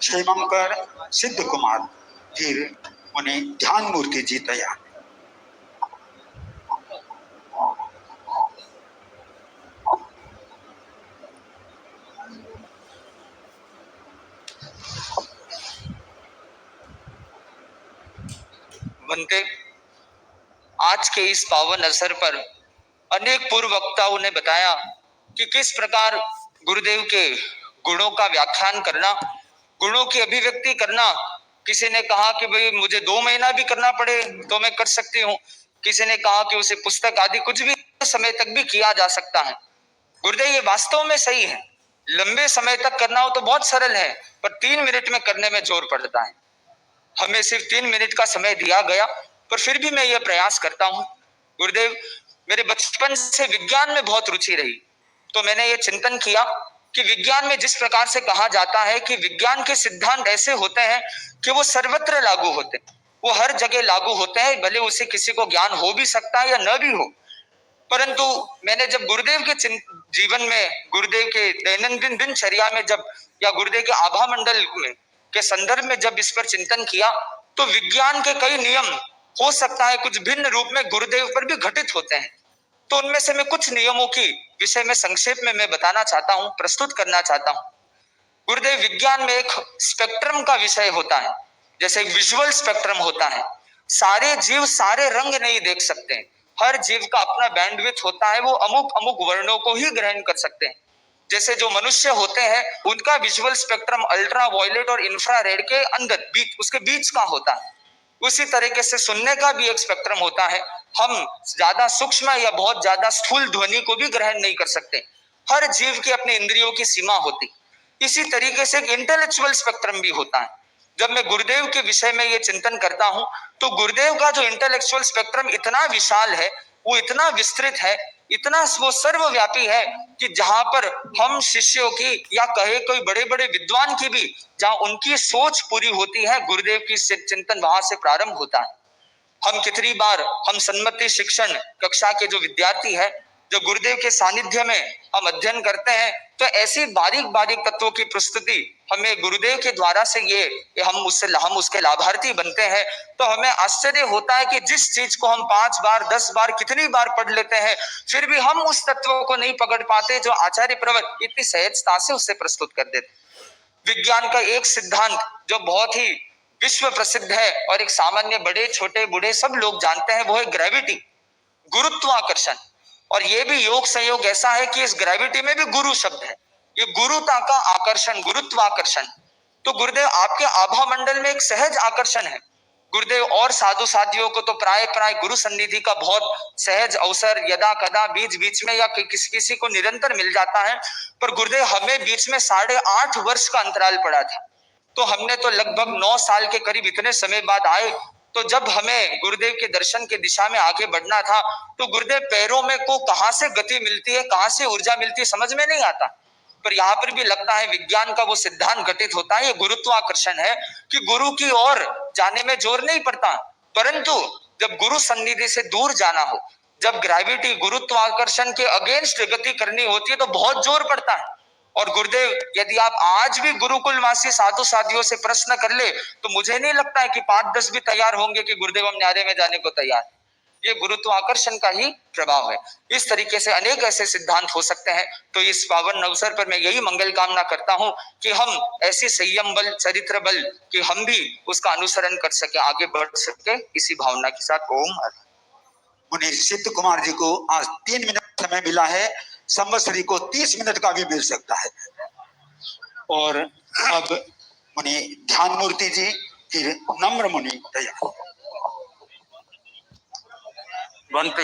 क्षेमंकर सिद्ध कुमार फिर मुनि ध्यान मूर्ति जी तैयार। बनते आज के इस पावन अवसर पर अनेक पूर्व वक्ताओं ने बताया कि किस प्रकार गुरुदेव के गुणों का व्याख्यान करना, गुणों की अभिव्यक्ति करना। किसी ने कहा कि भाई मुझे 2 महीना भी करना पड़े तो मैं कर सकती हूँ, किसी ने कहा कि उसे पुस्तक आदि कुछ भी समय तक भी किया जा सकता है। गुरुदेव ये वास्तव में सही है, लंबे समय तक करना हो तो बहुत सरल है, पर 3 मिनट में करने में जोर पड़ता है। हमें सिर्फ 3 मिनट का समय दिया गया, पर फिर भी मैं ये प्रयास करता हूँ। गुरुदेव, मेरे बचपन से विज्ञान में बहुत रुचि रही, तो मैंने ये चिंतन किया कि विज्ञान में जिस प्रकार से कहा जाता है कि विज्ञान के सिद्धांत ऐसे होते हैं कि वो सर्वत्र लागू होते हैं, वो हर जगह लागू होते हैं, भले उसे किसी को ज्ञान हो भी सकता है या न भी हो। परंतु मैंने जब गुरुदेव के जीवन में, गुरुदेव के दैनंदिन दिनचर्या में जब, या गुरुदेव के आभा मंडल में के संदर्भ में जब इस पर चिंतन किया, तो विज्ञान के कई नियम हो सकता है कुछ भिन्न रूप में गुरुदेव पर भी घटित होते हैं। तो उनमें से मैं कुछ नियमों की विषय में संक्षेप में मैं बताना चाहता हूं, प्रस्तुत करना चाहता हूं। गुरुदेव, विज्ञान में एक स्पेक्ट्रम का विषय होता है, जैसे विजुअल स्पेक्ट्रम होता है। सारे जीव सारे रंग नहीं देख सकते, हर जीव का अपना बैंडविड्थ होता है, वो अमुक अमुक वर्णों को ही ग्रहण कर सकते हैं। जैसे जो मनुष्य होते हैं उनका विजुअल स्पेक्ट्रम अल्ट्रा वायलेट और इंफ्रारेड के अंदर बीच, उसके बीच का होता है। उसी तरीके से सुनने का भी एक स्पेक्ट्रम होता है, हम ज्यादा सूक्ष्म या बहुत ज्यादा स्थूल ध्वनि को भी ग्रहण नहीं कर सकते, हर जीव की अपनी इंद्रियों की सीमा होती। इसी तरीके से एक इंटेलेक्चुअल स्पेक्ट्रम भी होता है। जब मैं गुरुदेव के विषय में ये चिंतन करता हूं, तो गुरुदेव का जो इंटेलेक्चुअल स्पेक्ट्रम इतना विशाल है, वो इतना विस्तृत है, इतना वो सर्वव्यापी है कि जहां पर हम शिष्यों की या कहे कोई बड़े बड़े विद्वान की भी, जहां उनकी सोच पूरी होती है, गुरुदेव की चिंतन वहां से प्रारंभ होता है। हम कितनी बार हम सन्मति शिक्षण कक्षा के जो विद्यार्थी है, जो गुरुदेव के सानिध्य में हम अध्ययन करते हैं, तो ऐसी बारीक बारीक तत्वों की प्रस्तुति हमें गुरुदेव के द्वारा से ये हम उसके लाभार्थी बनते हैं। तो हमें आश्चर्य होता है कि जिस चीज को हम 5 बार 10 बार कितनी बार पढ़ लेते हैं, फिर भी हम उस तत्वों को नहीं पकड़ पाते जो आचार्य प्रवर इतनी सहजता से उससे प्रस्तुत कर देते। विज्ञान का एक सिद्धांत जो बहुत ही विश्व प्रसिद्ध है और एक सामान्य बड़े छोटे बूढ़े सब लोग जानते हैं, वो है ग्रेविटी, गुरुत्वाकर्षण। और ये भी योग संयोग ऐसा है कि इस ग्रेविटी में भी गुरु शब्द है, ये गुरुता का आकर्षण, गुरुत्वाकर्षण। तो गुरुदेव आपके आभा मंडल में एक सहज आकर्षण है। गुरुदेव और साधु साथियों को तो प्राय प्राय गुरु सन्निधि का बहुत सहज अवसर यदा कदा बीच बीच में या किसी को निरंतर मिल जाता है, पर गुरुदेव हमें बीच में 8.5 वर्ष का अंतराल पड़ा था। तो हमने तो लगभग 9 साल के करीब इतने समय बाद आए, तो जब हमें गुरुदेव के दर्शन के दिशा में आगे बढ़ना था, तो गुरुदेव पैरों में को कहां से गति मिलती है, कहां से ऊर्जा मिलती है, समझ में नहीं आता। पर यहाँ पर भी लगता है विज्ञान का वो सिद्धांत घटित होता है, ये गुरुत्वाकर्षण है कि गुरु की ओर जाने में जोर नहीं पड़ता, परंतु जब गुरु सन्निधि से दूर जाना हो, जब ग्रेविटी गुरुत्वाकर्षण के अगेंस्ट गति करनी होती है, तो बहुत जोर पड़ता है। और गुरुदेव, यदि आप आज भी गुरुकुलवासी साधु साधियों से प्रश्न कर ले, तो मुझे नहीं लगता है कि 5-10 भी तैयार होंगे कि गुरुदेव हम न्यारे में जाने को तैयार। ये गुरुत्वाकर्षण का ही प्रभाव है। इस तरीके से अनेक ऐसे सिद्धांत हो सकते हैं। तो इस पावन अवसर पर मैं यही मंगल कामना करता हूं कि हम ऐसी संयम बल, चरित्र बल, कि हम भी उसका अनुसरण कर सके, आगे बढ़ सके, इसी भावना के साथ ओम। मुनि सिद्ध कुमार जी को आज 3 मिनट समय मिला है, संवत्सरी को 30 मिनट का भी मिल सकता है। और अब मुनि ध्यान मूर्ति जी, फिर नम्र मुनि तैयार। बनते